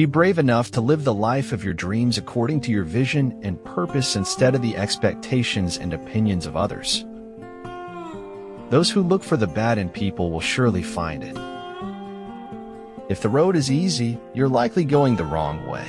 Be brave enough to live the life of your dreams according to your vision and purpose instead of the expectations and opinions of others. Those who look for the bad in people will surely find it. If the road is easy, you're likely going the wrong way.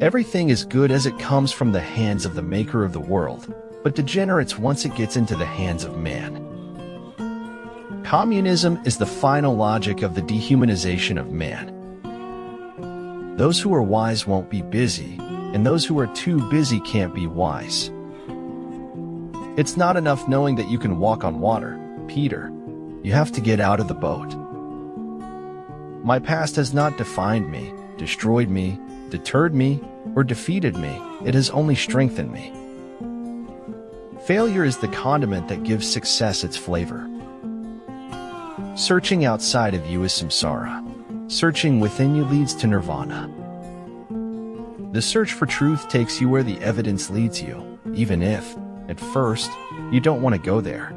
Everything is good as it comes from the hands of the maker of the world, but degenerates once it gets into the hands of man. Communism is the final logic of the dehumanization of man. Those who are wise won't be busy, and those who are too busy can't be wise. It's not enough knowing that you can walk on water, Peter. You have to get out of the boat. My past has not defined me, destroyed me, deterred me, or defeated me. It has only strengthened me. Failure is the condiment that gives success its flavor. Searching outside of you is samsara. Searching within you leads to nirvana. The search for truth takes you where the evidence leads you, even if, at first, you don't want to go there.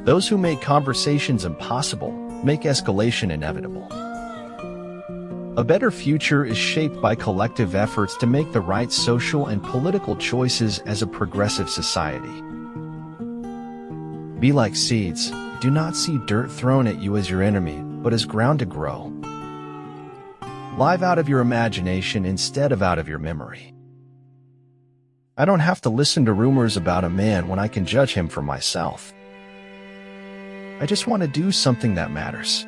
Those who make conversations impossible make escalation inevitable. A better future is shaped by collective efforts to make the right social and political choices as a progressive society. Be like seeds. Do not see dirt thrown at you as your enemy, but as ground to grow. Live out of your imagination instead of out of your memory. I don't have to listen to rumors about a man when I can judge him for myself. I just want to do something that matters,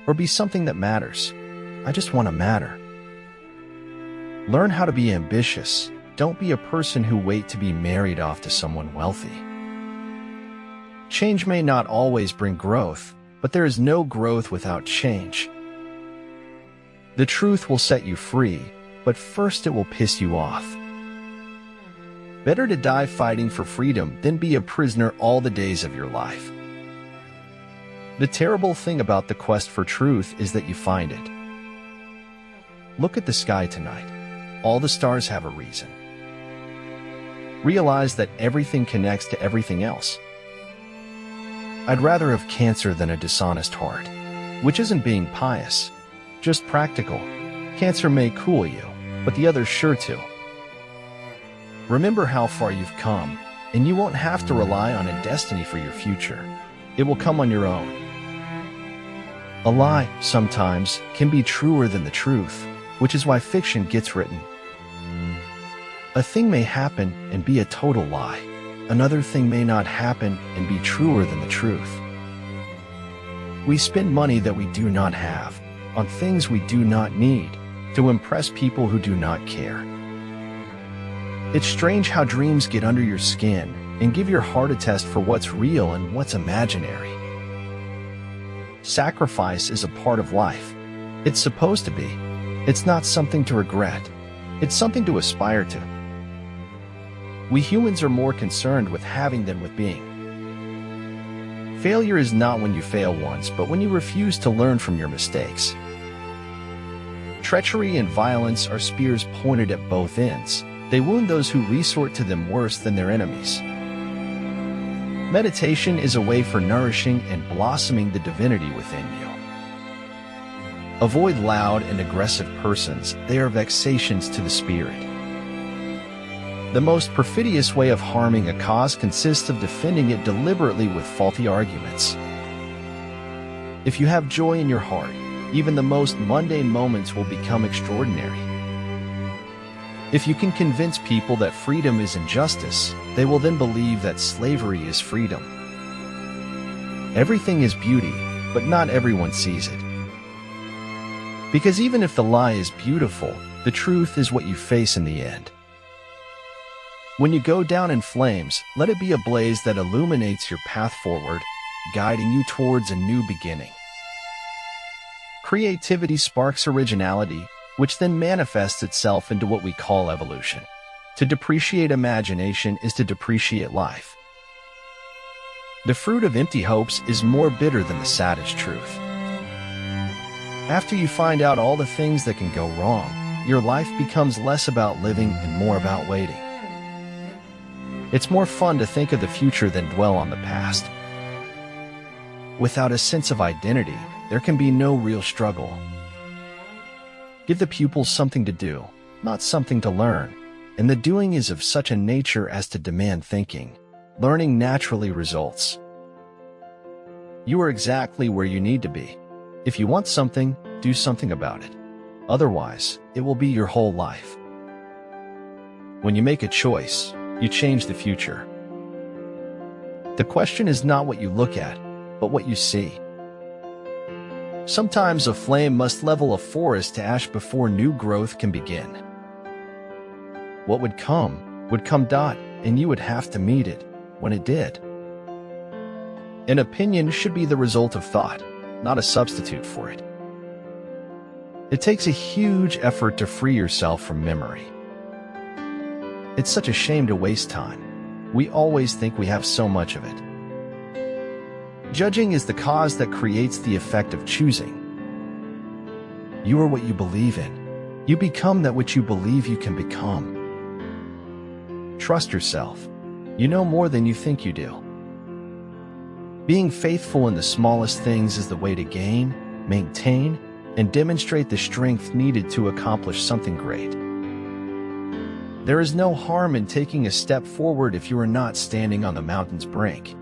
or be something that matters. I just want to matter. Learn how to be ambitious. Don't be a person who waits to be married off to someone wealthy. Change may not always bring growth, but there is no growth without change. The truth will set you free, but first it will piss you off. Better to die fighting for freedom than be a prisoner all the days of your life. The terrible thing about the quest for truth is that you find it. Look at the sky tonight. All the stars have a reason. Realize that everything connects to everything else. I'd rather have cancer than a dishonest heart, which isn't being pious, just practical. Cancer may cool you, but the other's sure to. Remember how far you've come, and you won't have to rely on a destiny for your future. It will come on your own. A lie, sometimes, can be truer than the truth, which is why fiction gets written. A thing may happen and be a total lie. Another thing may not happen and be truer than the truth. We spend money that we do not have, on things we do not need, to impress people who do not care. It's strange how dreams get under your skin and give your heart a test for what's real and what's imaginary. Sacrifice is a part of life. It's supposed to be. It's not something to regret. It's something to aspire to. We humans are more concerned with having than with being. Failure is not when you fail once, but when you refuse to learn from your mistakes. Treachery and violence are spears pointed at both ends. They wound those who resort to them worse than their enemies. Meditation is a way for nourishing and blossoming the divinity within you. Avoid loud and aggressive persons. They are vexations to the spirit. The most perfidious way of harming a cause consists of defending it deliberately with faulty arguments. If you have joy in your heart, even the most mundane moments will become extraordinary. If you can convince people that freedom is injustice, they will then believe that slavery is freedom. Everything is beauty, but not everyone sees it. Because even if the lie is beautiful, the truth is what you face in the end. When you go down in flames, let it be a blaze that illuminates your path forward, guiding you towards a new beginning. Creativity sparks originality, which then manifests itself into what we call evolution. To depreciate imagination is to depreciate life. The fruit of empty hopes is more bitter than the saddest truth. After you find out all the things that can go wrong, your life becomes less about living and more about waiting. It's more fun to think of the future than dwell on the past. Without a sense of identity, there can be no real struggle. Give the pupils something to do, not something to learn, and the doing is of such a nature as to demand thinking. Learning naturally results. You are exactly where you need to be. If you want something, do something about it. Otherwise, it will be your whole life. When you make a choice, you change the future. The question is not what you look at, but what you see. Sometimes a flame must level a forest to ash before new growth can begin. What would come, and you would have to meet it when it did. An opinion should be the result of thought, not a substitute for it. It takes a huge effort to free yourself from memory. It's such a shame to waste time. We always think we have so much of it. Judging is the cause that creates the effect of choosing. You are what you believe in. You become that which you believe you can become. Trust yourself. You know more than you think you do. Being faithful in the smallest things is the way to gain, maintain, and demonstrate the strength needed to accomplish something great. There is no harm in taking a step forward if you are not standing on the mountain's brink.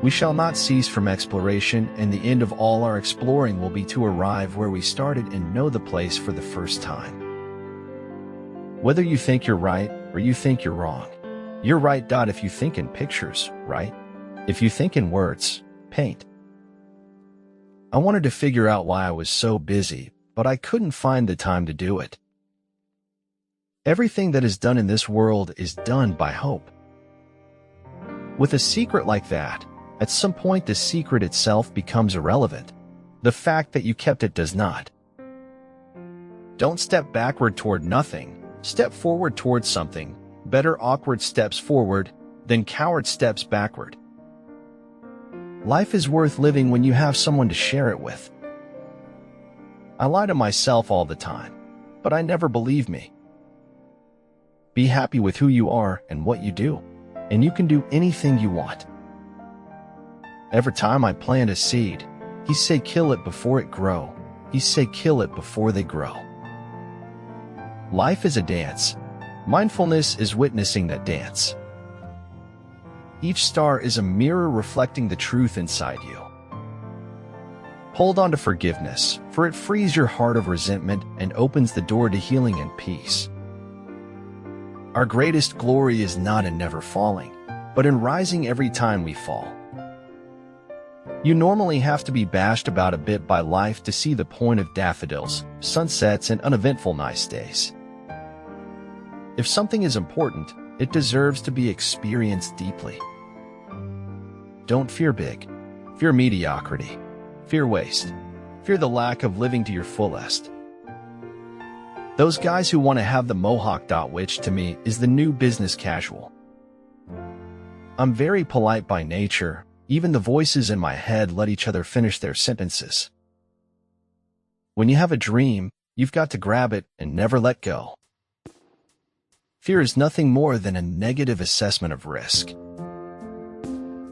We shall not cease from exploration, and the end of all our exploring will be to arrive where we started and know the place for the first time. Whether you think you're right or you think you're wrong, you're right. If you think in pictures, write. If you think in words, paint. I wanted to figure out why I was so busy, but I couldn't find the time to do it. Everything that is done in this world is done by hope. With a secret like that, at some point the secret itself becomes irrelevant. The fact that you kept it does not. Don't step backward toward nothing. Step forward towards something. Better awkward steps forward than coward steps backward. Life is worth living when you have someone to share it with. I lie to myself all the time, but I never believe me. Be happy with who you are and what you do, and you can do anything you want. Every time I plant a seed, he say kill it before it grow. He say kill it before they grow. Life is a dance. Mindfulness is witnessing that dance. Each star is a mirror reflecting the truth inside you. Hold on to forgiveness, for it frees your heart of resentment and opens the door to healing and peace. Our greatest glory is not in never falling, but in rising every time we fall. You normally have to be bashed about a bit by life to see the point of daffodils, sunsets, and uneventful nice days. If something is important, it deserves to be experienced deeply. Don't fear big. Fear mediocrity. Fear waste. Fear the lack of living to your fullest. Those guys who want to have the mohawk. Which to me is the new business casual. I'm very polite by nature. Even the voices in my head let each other finish their sentences. When you have a dream, you've got to grab it and never let go. Fear is nothing more than a negative assessment of risk.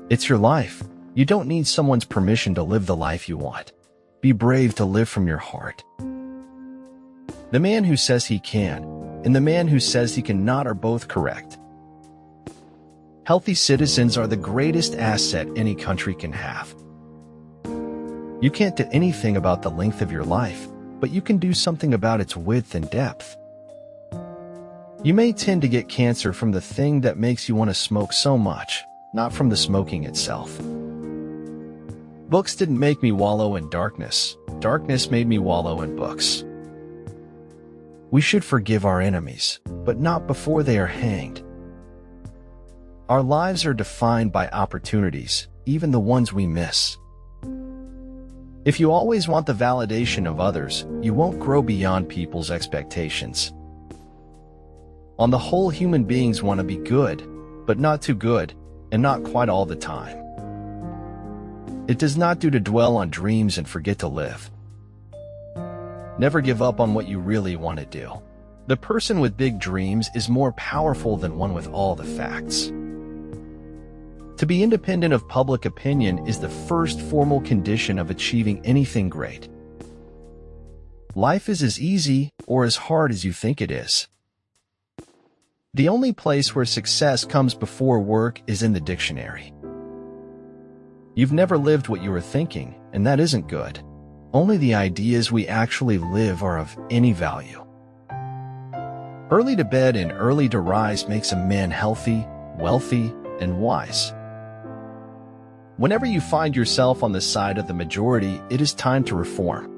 It's your life. You don't need someone's permission to live the life you want. Be brave to live from your heart. The man who says he can, and the man who says he cannot are both correct. Healthy citizens are the greatest asset any country can have. You can't do anything about the length of your life, but you can do something about its width and depth. You may tend to get cancer from the thing that makes you want to smoke so much, not from the smoking itself. Books didn't make me wallow in darkness. Darkness made me wallow in books. We should forgive our enemies, but not before they are hanged. Our lives are defined by opportunities, even the ones we miss. If you always want the validation of others, you won't grow beyond people's expectations. On the whole, human beings want to be good, but not too good, and not quite all the time. It does not do to dwell on dreams and forget to live. Never give up on what you really want to do. The person with big dreams is more powerful than one with all the facts. To be independent of public opinion is the first formal condition of achieving anything great. Life is as easy or as hard as you think it is. The only place where success comes before work is in the dictionary. You've never lived what you were thinking, and that isn't good. Only the ideas we actually live are of any value. Early to bed and early to rise makes a man healthy, wealthy, and wise. Whenever you find yourself on the side of the majority, it is time to reform.